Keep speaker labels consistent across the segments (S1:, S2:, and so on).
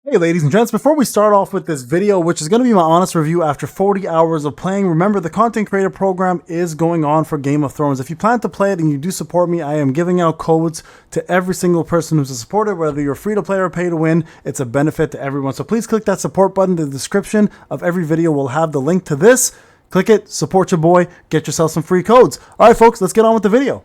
S1: Hey ladies and gents, before we start off with this video, which is going to be my honest review after 40 hours of playing, remember the content creator program is going on for Game of Thrones. If you plan to play it and you do support me, I am giving out codes to every single person who's a supporter, whether you're free to play or pay to win. It's a benefit to everyone. So please click that support button. The description of every video will have the link to this. Click it, support your boy, get yourself some free codes. All right, folks, let's get on with the video.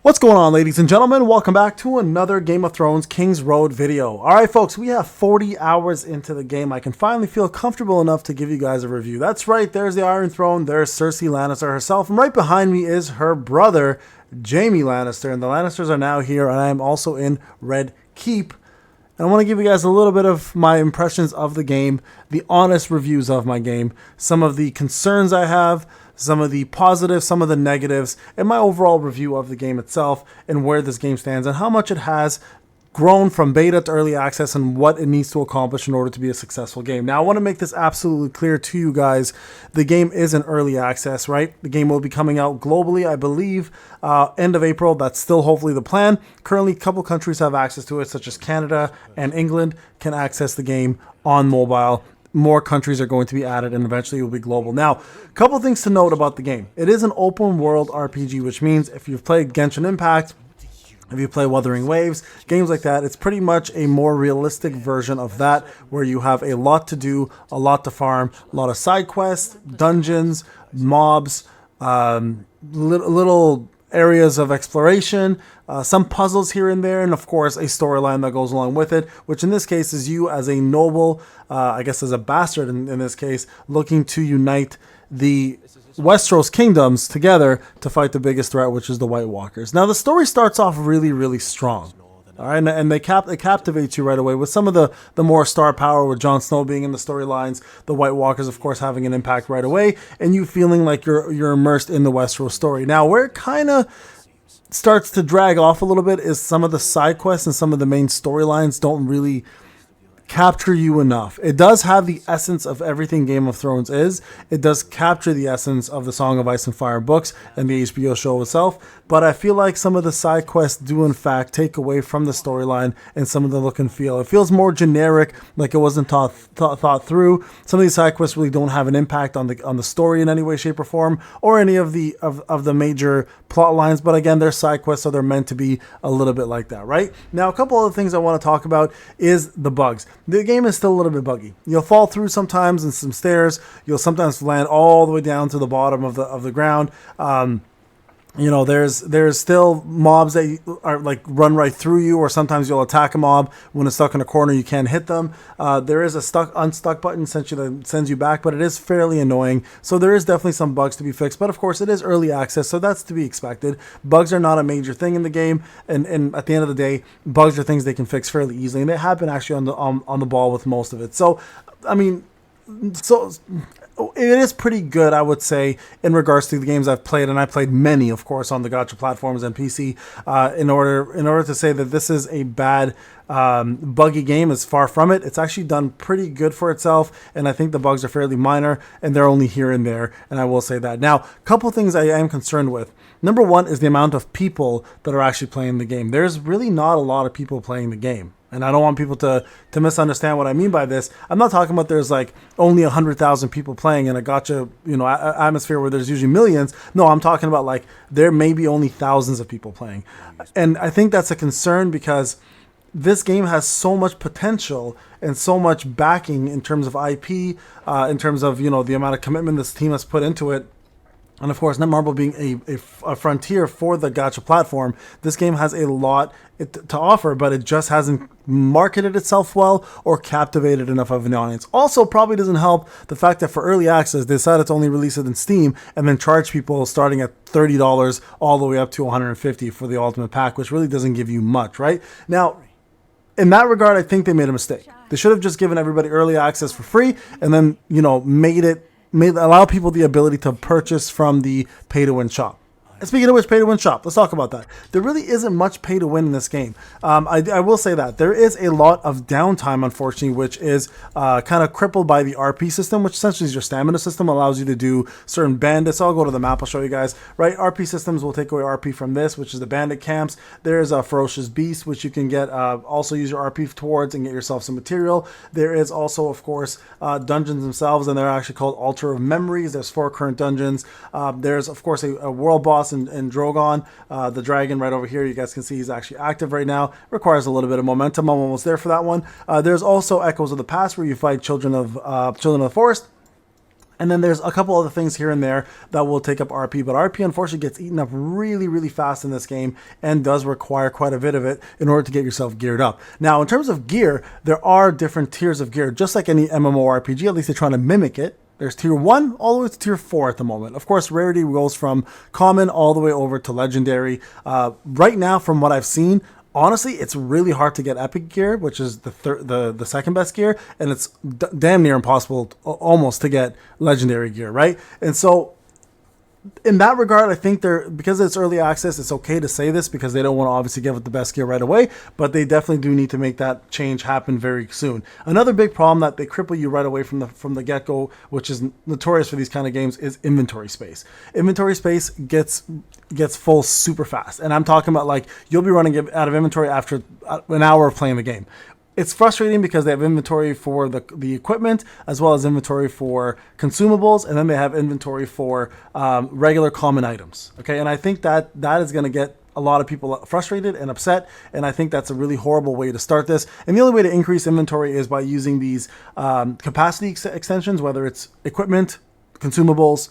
S1: What's going on, ladies and gentlemen? Welcome back to another Game of Thrones KingsRoad video. All right, folks, we have 40 hours into the game. I can finally feel comfortable enough to give you guys a review. That's right, there's the Iron Throne, there's Cersei Lannister herself, and right behind me is her brother, Jaime Lannister, and the Lannisters are now here, and I am also in Red Keep. And I want to give you guys a little bit of my impressions of the game, the honest reviews of my game, some of the concerns I have, some of the positives, some of the negatives, and my overall review of the game itself and where this game stands and how much it has grown from beta to early access and what it needs to accomplish in order to be a successful game. Now, I want to make this absolutely clear to you guys. The game is in early access, right? The game will be coming out globally, I believe, end of April. That's still hopefully the plan. Currently, a couple countries have access to it, such as Canada and England can access the game on mobile. More countries are going to be added and eventually it will be global. Now, a couple things to note about the game. It is an open world RPG, which means if you've played Genshin Impact, if you play Wuthering Waves, games like that, it's pretty much a more realistic version of that where you have a lot to do, a lot to farm, a lot of side quests, dungeons, mobs, little areas of exploration, some puzzles here and there, and of course a storyline that goes along with it, which in this case is you as a noble, I guess as a bastard in this case, looking to unite the Westeros kingdoms together to fight the biggest threat, which is the White Walkers. Now the story starts off really, really strong. All right, and it captivates you right away with some of the more star power, with Jon Snow being in the storylines, the White Walkers, of course, having an impact right away, and you feeling like you're immersed in the Westeros story. Now, where it kind of starts to drag off a little bit is some of the side quests and some of the main storylines don't really capture you enough. It does have the essence of everything Game of Thrones is. It does capture the essence of the Song of Ice and Fire books and the HBO show itself, but I feel like some of the side quests do in fact take away from the storyline and some of the look and feel. It feels more generic, like it wasn't thought through. Some of these side quests really don't have an impact on the story in any way, shape, or form, or any of the major plot lines, but again, they're side quests, so they're meant to be a little bit like that, right? Now, a couple other things I want to talk about is the bugs. The game is still a little bit buggy. You'll fall through sometimes in some stairs. You'll sometimes land all the way down to the bottom of the ground. You know, there's still mobs that are like run right through you, or sometimes you'll attack a mob when it's stuck in a corner. You can't hit them. There is a unstuck button that sends you back, but it is fairly annoying. So there is definitely some bugs to be fixed. But of course, it is early access, so that's to be expected. Bugs are not a major thing in the game, and at the end of the day, bugs are things they can fix fairly easily, and they have been actually on the ball with most of it. So, I mean, it is pretty good, I would say, in regards to the games I've played, and I played many, of course, on the gacha platforms and PC. In order to say that this is a bad, buggy game, is far from it. It's actually done pretty good for itself, and I think the bugs are fairly minor, and they're only here and there, and I will say that. Now, a couple things I am concerned with. Number one is the amount of people that are actually playing the game. There's really not a lot of people playing the game. And I don't want people to misunderstand what I mean by this. I'm not talking about there's like only 100,000 people playing in a gacha, atmosphere where there's usually millions. No, I'm talking about like there may be only thousands of people playing. And I think that's a concern because this game has so much potential and so much backing in terms of IP, in terms of, the amount of commitment this team has put into it. And of course, Netmarble being a frontier for the gacha platform, this game has a lot to offer, but it just hasn't marketed itself well or captivated enough of an audience. Also, probably doesn't help the fact that for early access, they decided to only release it in Steam and then charge people starting at $30 all the way up to $150 for the Ultimate Pack, which really doesn't give you much, right? Now, in that regard, I think they made a mistake. They should have just given everybody early access for free and then, allow people the ability to purchase from the pay-to-win shop. Speaking of which, pay to win shop. Let's talk about that. There really isn't much pay to win in this game. I will say that there is a lot of downtime, unfortunately, which is kind of crippled by the RP system, which essentially is your stamina system, allows you to do certain bandits. I'll go to the map. I'll show you guys. Right, RP systems will take away RP from this, which is the bandit camps. There's a ferocious beast, which you can get. Also use your RP towards and get yourself some material. There is also, of course, dungeons themselves, and they're actually called Altar of Memories. There's 4 current dungeons. There's, of course, a world boss in Drogon, the dragon right over here. You guys can see he's actually active right now. Requires a little bit of momentum. I'm almost there for that one. There's also Echoes of the Past, where you fight children of the forest. And then there's a couple other things here and there that will take up RP, but RP unfortunately gets eaten up really, really fast in this game and does require quite a bit of it in order to get yourself geared up. Now, in terms of gear, there are different tiers of gear, just like any MMORPG. At least they're trying to mimic it. There's tier 1 all the way to tier 4 at the moment. Of course, rarity goes from common all the way over to legendary. Right now, from what I've seen, honestly, it's really hard to get epic gear, which is the second best gear, and it's damn near impossible almost to get legendary gear, right? And so in that regard, I think because it's early access, it's okay to say this because they don't want to obviously give it the best gear right away, but they definitely do need to make that change happen very soon. Another big problem that they cripple you right away from the get-go, which is notorious for these kind of games, is inventory space. Inventory space gets full super fast, and I'm talking about like you'll be running out of inventory after an hour of playing the game. It's frustrating because they have inventory for the equipment as well as inventory for consumables, and then they have inventory for regular common items. Okay, and I think that is going to get a lot of people frustrated and upset, and I think that's a really horrible way to start this. And the only way to increase inventory is by using these capacity extensions, whether it's equipment, consumables,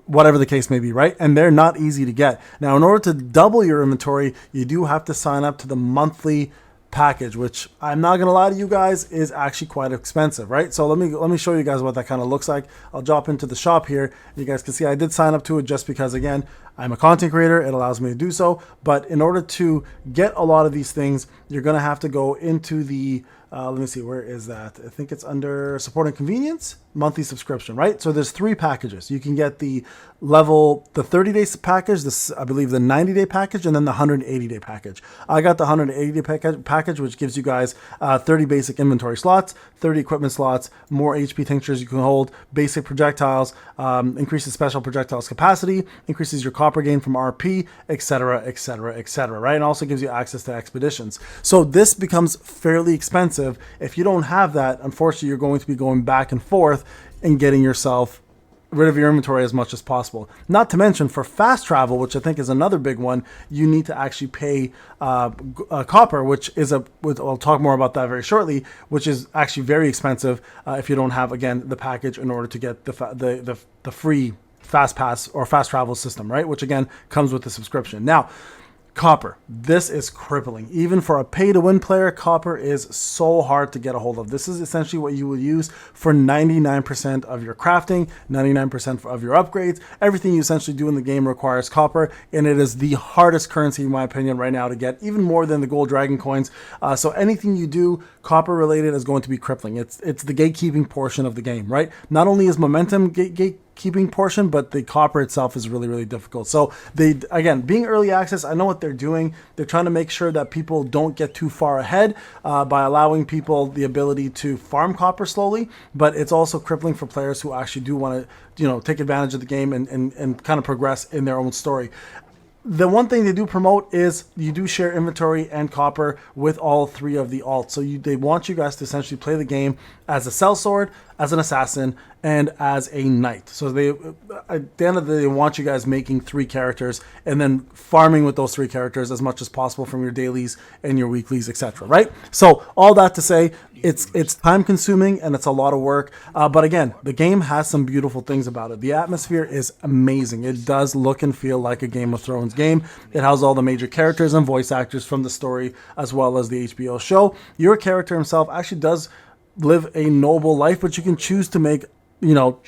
S1: whatever the case may be, right? And they're not easy to get. Now, in order to double your inventory, you do have to sign up to the monthly package, which I'm not gonna lie to you guys is actually quite expensive, right? So let me show you guys what that kind of looks like. I'll drop into the shop here. You guys can see I did sign up to it just because, again, I'm a content creator. It allows me to do so. But in order to get a lot of these things, you're gonna have to go into the let me see, where is that? I think it's under support and convenience, monthly subscription, right? So there's 3 packages. You can get the 30-day package, I believe the 90-day package, and then the 180-day package. I got the 180-day package, which gives you guys 30 basic inventory slots, 30 equipment slots, more HP tinctures you can hold, basic projectiles, increases special projectiles capacity, increases your copper gain from RP, etc., etc., etc., right? And also gives you access to expeditions. So this becomes fairly expensive. If you don't have that, unfortunately, you're going to be going back and forth and getting yourself rid of your inventory as much as possible. Not to mention, for fast travel, which I think is another big one, you need to actually pay copper, which is I'll talk more about that very shortly, which is actually very expensive if you don't have, again, the package in order to get the free fast pass or fast travel system, right? Which again comes with the subscription. Now, copper. This is crippling. Even for a pay-to-win player, copper is so hard to get a hold of. This is essentially what you will use for 99% of your crafting, 99% of your upgrades. Everything you essentially do in the game requires copper, and it is the hardest currency, in my opinion, right now to get, even more than the gold dragon coins. So anything you do copper-related is going to be crippling. It's the gatekeeping portion of the game, right? Not only is momentum gatekeeping portion, but the copper itself is really, really difficult. So they, again, being early access, I know what they're doing. They're trying to make sure that people don't get too far ahead by allowing people the ability to farm copper slowly, but it's also crippling for players who actually do want to, take advantage of the game and kind of progress in their own story. The one thing they do promote is you do share inventory and copper with all 3 of the alts. So they want you guys to essentially play the game as a sellsword, as an assassin, and as a knight. So they, at the end of the day, they want you guys making 3 characters and then farming with those 3 characters as much as possible from your dailies and your weeklies, etc. Right? So all that to say, it's time consuming and it's a lot of work. But again, the game has some beautiful things about it. The atmosphere is amazing. It does look and feel like a Game of Thrones game. It has all the major characters and voice actors from the story as well as the HBO show. Your character himself actually does live a noble life, but you can choose to make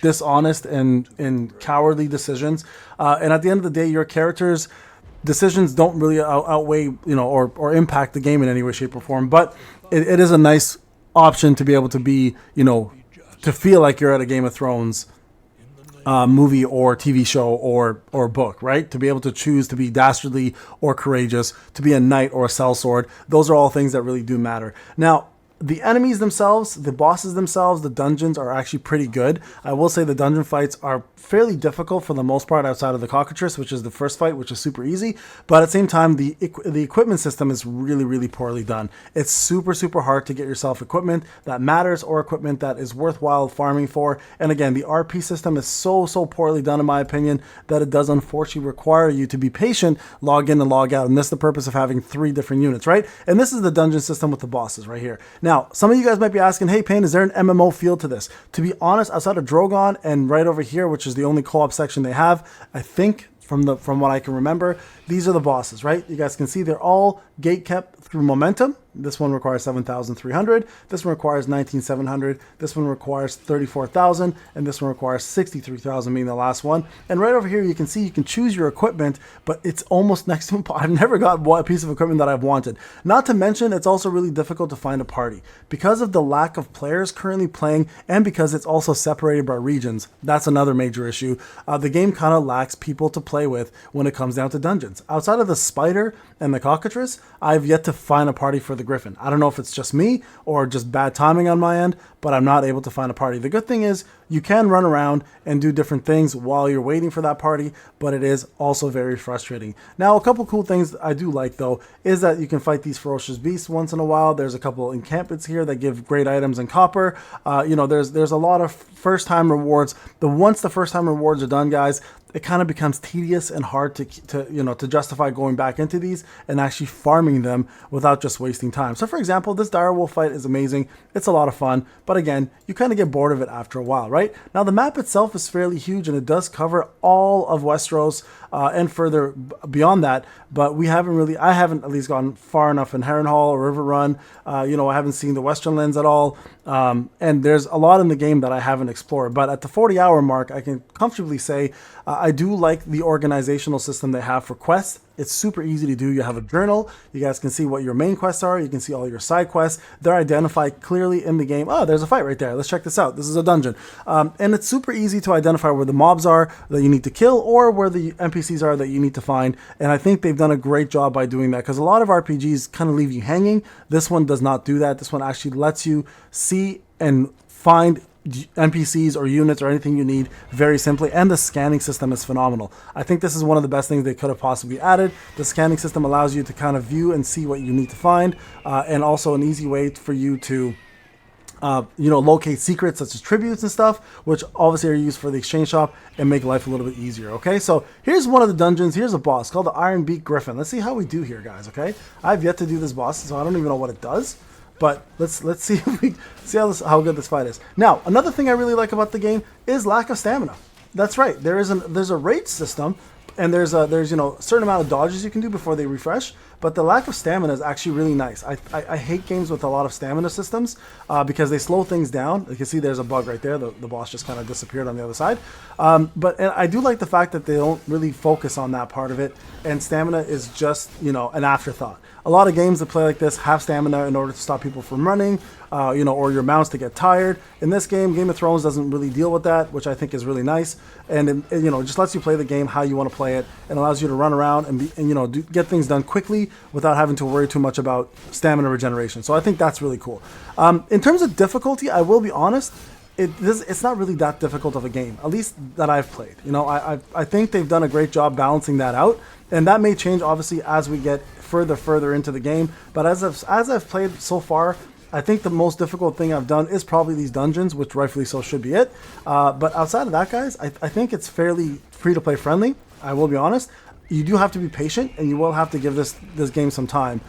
S1: dishonest and cowardly decisions. And at the end of the day, your character's decisions don't really outweigh, or impact the game in any way, shape, or form. But it is a nice option to be able to be, to feel like you're at a Game of Thrones movie or TV show or book, right? To be able to choose to be dastardly or courageous, to be a knight or a sellsword. Those are all things that really do matter. Now, the enemies themselves, the bosses themselves, the dungeons are actually pretty good. I will say the dungeon fights are fairly difficult for the most part outside of the cockatrice, which is the first fight, which is super easy. But at the same time, the equipment system is really, really poorly done. It's super, super hard to get yourself equipment that matters or equipment that is worthwhile farming for. And again, the RP system is so, so poorly done in my opinion that it does unfortunately require you to be patient, log in and log out. And that's the purpose of having 3 different units, right? And this is the dungeon system with the bosses right here. Now, some of you guys might be asking, hey, Payne, is there an MMO feel to this? To be honest, outside of Drogon and right over here, which is the only co-op section they have, I think from what I can remember, these are the bosses, right? You guys can see they're all gate kept through momentum. This one requires 7,300. This one requires 19,700. This one requires 34,000. And this one requires 63,000, being the last one. And right over here, you can see you can choose your equipment, but it's almost next to impossible. I've never got a piece of equipment that I've wanted. Not to mention, it's also really difficult to find a party. Because of the lack of players currently playing, and because it's also separated by regions, that's another major issue. The game kind of lacks people to play with when it comes down to dungeons. Outside of the spider and the cockatrice, I've yet to find a party for the griffin. I don't know if it's just me or just bad timing on my end, but I'm not able to find a party. The good thing is you can run around and do different things while you're waiting for that party, but it is also very frustrating. Now, a couple cool things I do like though is that you can fight these ferocious beasts once in a while. There's a couple encampments here that give great items and copper. There's a lot of first time rewards. Once the first time rewards are done, guys, it kind of becomes tedious and hard to justify going back into these and actually farming them without just wasting time. So for example, this direwolf fight is amazing. It's a lot of fun, but again, you kind of get bored of it after a while, right? Now the map itself is fairly huge and it does cover all of Westeros and further beyond that, but I haven't at least gone far enough in Harrenhal or Riverrun. I haven't seen the Western Lands at all. And there's a lot in the game that I haven't explored, but at the 40-hour mark, I can comfortably say I do like the organizational system they have for quests. It's super easy to do. You have a journal. You guys can see what your main quests are. You can see all your side quests. They're identified clearly in the game. Oh, there's a fight right there. Let's check this out. This is a dungeon. And it's super easy to identify where the mobs are that you need to kill or where the NPCs are that you need to find. And I think they've done a great job by doing that because a lot of RPGs kind of leave you hanging. This one does not do that. This one actually lets you see and find NPCs or units or anything you need very simply, and the scanning system is phenomenal. I think this is one of the best things they could have possibly added. The scanning system allows you to kind of view and see what you need to find, and also an easy way for you to locate secrets such as tributes and stuff, which obviously are used for the exchange shop and make life a little bit easier. Okay, so here's one of the dungeons. Here's a boss called the Iron Beak Griffin. Let's see how we do here, guys. Okay, I've yet to do this boss, so I don't even know what it does. But let's see if we see how good this fight is. Now, another thing I really like about the game is lack of stamina. That's right. There's a rate system, and there's a certain amount of dodges you can do before they refresh. But the lack of stamina is actually really nice. I hate games with a lot of stamina systems because they slow things down. You can see there's a bug right there. The boss just kind of disappeared on the other side. But I do like the fact that they don't really focus on that part of it, and stamina is just an afterthought. A lot of games that play like this have stamina in order to stop people from running, or your mounts to get tired. In this game, Game of Thrones doesn't really deal with that, which I think is really nice. And it just lets you play the game how you want to play it, and allows you to run around and get things done quickly without having to worry too much about stamina regeneration. So I think that's really cool. In terms of difficulty, I will be honest, it's not really that difficult of a game, at least that I've played. I think they've done a great job balancing that out, and that may change obviously as we get further into the game. But as I've played so far, I think the most difficult thing I've done is probably these dungeons, which rightfully so should be it. But outside of that, guys, I think it's fairly free-to-play friendly. I will be honest. You do have to be patient, and you will have to give this game some time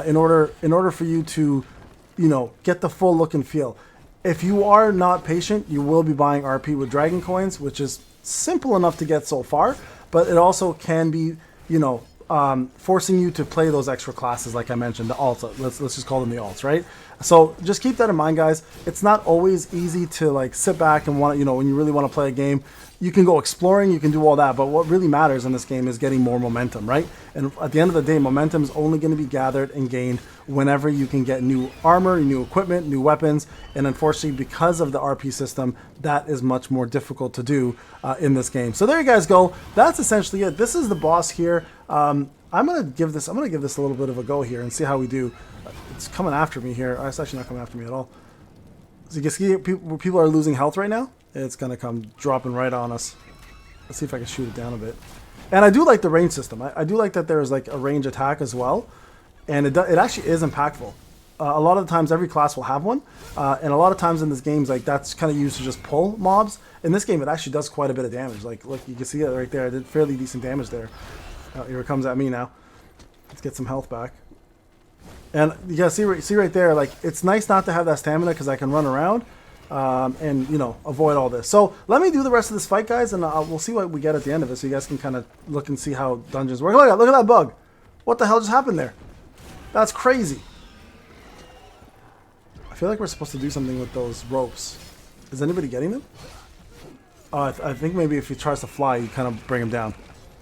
S1: in order for you to, get the full look and feel. If you are not patient, you will be buying RP with Dragon Coins, which is simple enough to get so far, but it also can be, forcing you to play those extra classes, like I mentioned, the alts. Let's just call them the alts, right? So just keep that in mind, guys. It's not always easy to sit back and want when you really want to play a game, you can go exploring, you can do all that, but what really matters in this game is getting more momentum, right? And at the end of the day, momentum is only going to be gathered and gained whenever you can get new armor, new equipment, new weapons, and unfortunately, because of the RP system, that is much more difficult to do in this game. So there you guys go. That's essentially it. This is the boss here. I'm gonna give this a little bit of a go here and see how we do. It's coming after me here. It's actually not coming after me at all. So you can see people are losing health right now. It's going to come dropping right on us. Let's see if I can shoot it down a bit. And I do like the range system. I do like that there's like a range attack as well. And it actually is impactful. A lot of the times every class will have one. And a lot of times in this game, like that's kind of used to just pull mobs. In this game, it actually does quite a bit of damage. Like, look, you can see it right there. I did fairly decent damage there. Here it comes at me now. Let's get some health back. And you guys see right there, like it's nice not to have that stamina because I can run around. And, you know, avoid all this. So let me do the rest of this fight, guys, and we'll see what we get at the end of it so you guys can kind of look and see how dungeons work. Look at that bug. What the hell just happened there? That's crazy. I feel like we're supposed to do something with those ropes. Is anybody getting them? I think maybe if he tries to fly, you kind of bring him down.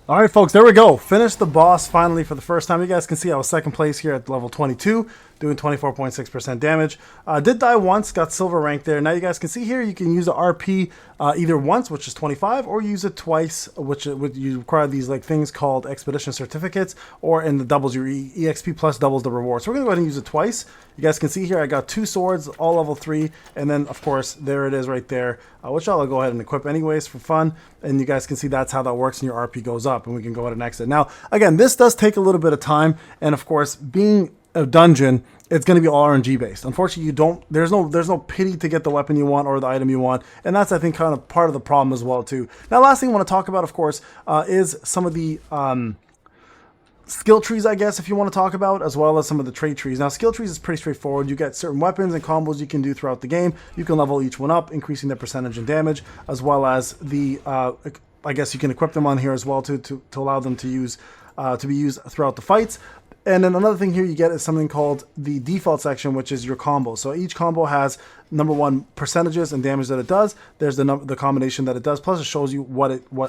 S1: All right, folks, there we go. Finished the boss finally for the first time. You guys can see I was second place here at level 22, doing 24.6% damage. Did die once, got silver rank there. Now you guys can see here, you can use the RP either once, which is 25, or use it twice, which you require these like things called expedition certificates, or in the doubles, your EXP plus doubles the reward. So we're gonna go ahead and use it twice. You guys can see here, I got 2 swords, all level 3, and then of course, there it is right there, which I'll go ahead and equip anyways for fun. And you guys can see that's how that works, and your RP goes up, and we can go ahead and exit. Now, again, this does take a little bit of time, and of course, being a dungeon, it's going to be all RNG based. Unfortunately, there's no pity to get the weapon you want or the item you want, and that's, I think, kind of part of the problem as well too. Now, last thing I want to talk about, of course, is some of the skill trees, I guess, if you want to talk about, as well as some of the trait trees. Now, skill trees is pretty straightforward. You get certain weapons and combos you can do throughout the game. You can level each one up, increasing their percentage and damage, as well as the, I guess you can equip them on here as well to allow them to use, to be used throughout the fights. And then another thing here you get is something called the default section, which is your combo. So each combo has number one percentages and damage that it does. There's the combination that it does. Plus it shows you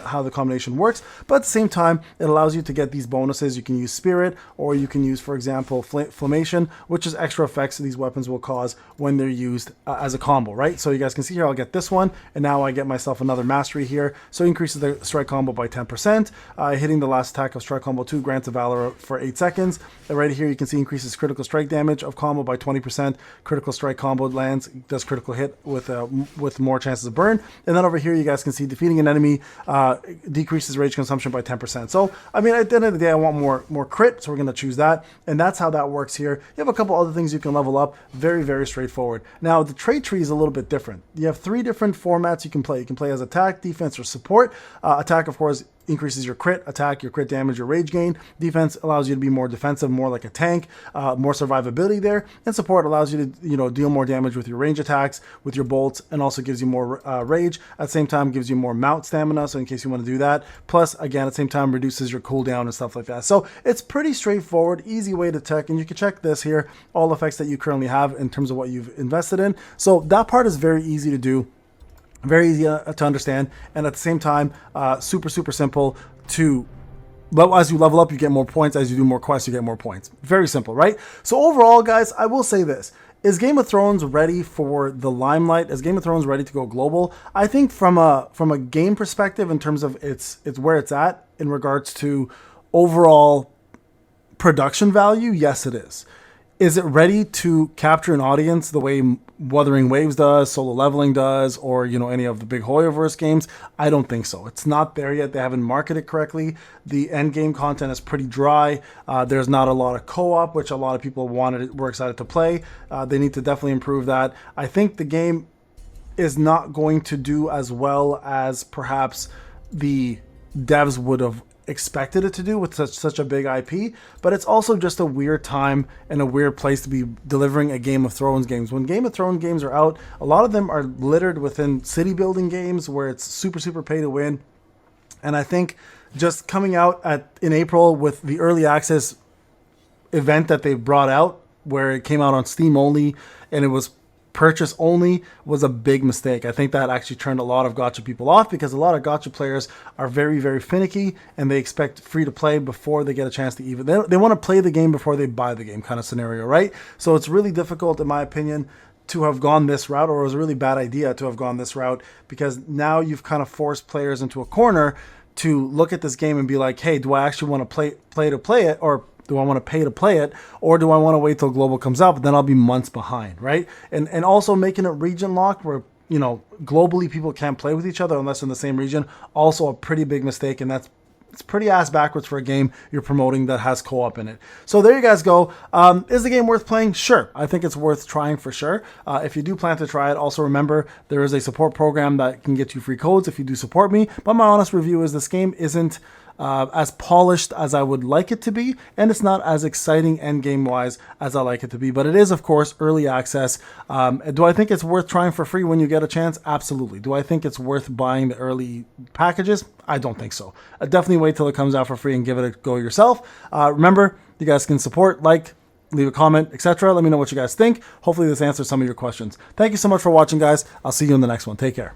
S1: how the combination works. But at the same time, it allows you to get these bonuses. You can use Spirit, or you can use, for example, Flammation, which is extra effects these weapons will cause when they're used as a combo, right? So you guys can see here, I'll get this one, and now I get myself another mastery here. So it increases the strike combo by 10%. Hitting the last attack of strike combo 2 grants a Valor for 8 seconds. And right here, you can see increases critical strike damage of combo by 20%. Critical strike combo lands, does critical hit with more chances of burn. And then over here, you guys can see defeating an enemy decreases rage consumption by 10%. So, I mean, at the end of the day, I want more crit, so we're going to choose that. And that's how that works here. You have a couple other things you can level up. Very, very straightforward. Now, the trait tree is a little bit different. You have 3 different formats you can play. You can play as attack, defense, or support. Attack, of course, increases your crit attack, your crit damage, your rage gain. Defense allows you to be more defensive, more like a tank, more survivability there. And support allows you to, deal more damage with your range attacks, with your bolts, and also gives you more rage. At the same time, gives you more mount stamina, so in case you want to do that. Plus, again, at the same time, reduces your cooldown and stuff like that. So it's pretty straightforward, easy way to check, and you can check this here, all effects that you currently have in terms of what you've invested in. So that part is very easy to do. Very easy to understand, and at the same time, super simple to. As you level up, you get more points. As you do more quests, you get more points. Very simple, right? So overall, guys, I will say this. Is Game of Thrones ready for the limelight? Is Game of Thrones ready to go global? I think from a game perspective, in terms of it's where it's at in regards to overall production value, yes, it is. Is it ready to capture an audience the way Wuthering Waves does, Solo Leveling does, or any of the big Hoyoverse games? I don't think so. It's not there yet. They haven't marketed correctly. The end game content is pretty dry. There's not a lot of co-op, which a lot of people were excited to play. They need to definitely improve that. I think the game is not going to do as well as perhaps the devs would have expected it to do with such a big IP, but it's also just a weird time and a weird place to be delivering a Game of Thrones games. When Game of Thrones games are out, a lot of them are littered within city building games where it's super pay to win. And I think just coming out in April with the early access event that they brought out, where it came out on Steam only, and it was purchase only was a big mistake. I think that actually turned a lot of gacha people off, because a lot of gacha players are very, very finicky, and they expect free to play before they get a chance to even, they want to play the game before they buy the game kind of scenario, right? So it's really difficult, in my opinion, to have gone this route, or it was a really bad idea to have gone this route, because now you've kind of forced players into a corner to look at this game and be like, hey, do I actually want to play it, or do I want to pay to play it, or do I want to wait till global comes out? But then I'll be months behind, right? And also making it region locked, where globally people can't play with each other unless in the same region, also a pretty big mistake, and it's pretty ass backwards for a game you're promoting that has co-op in it. So there you guys go. Is the game worth playing? Sure. I think it's worth trying for sure. If you do plan to try it, also remember there is a support program that can get you free codes if you do support me. But my honest review is this game isn't as polished as I would like it to be, and it's not as exciting end game wise as I like it to be, but it is, of course, early access. Do I think it's worth trying for free when you get a chance? Absolutely. Do I think it's worth buying the early packages? I don't think so. Definitely wait till it comes out for free and give it a go yourself. Remember, you guys can support, like, leave a comment, etc. Let me know what you guys think. Hopefully this answers some of your questions. Thank you so much for watching, guys. I'll see you in the next one. Take care.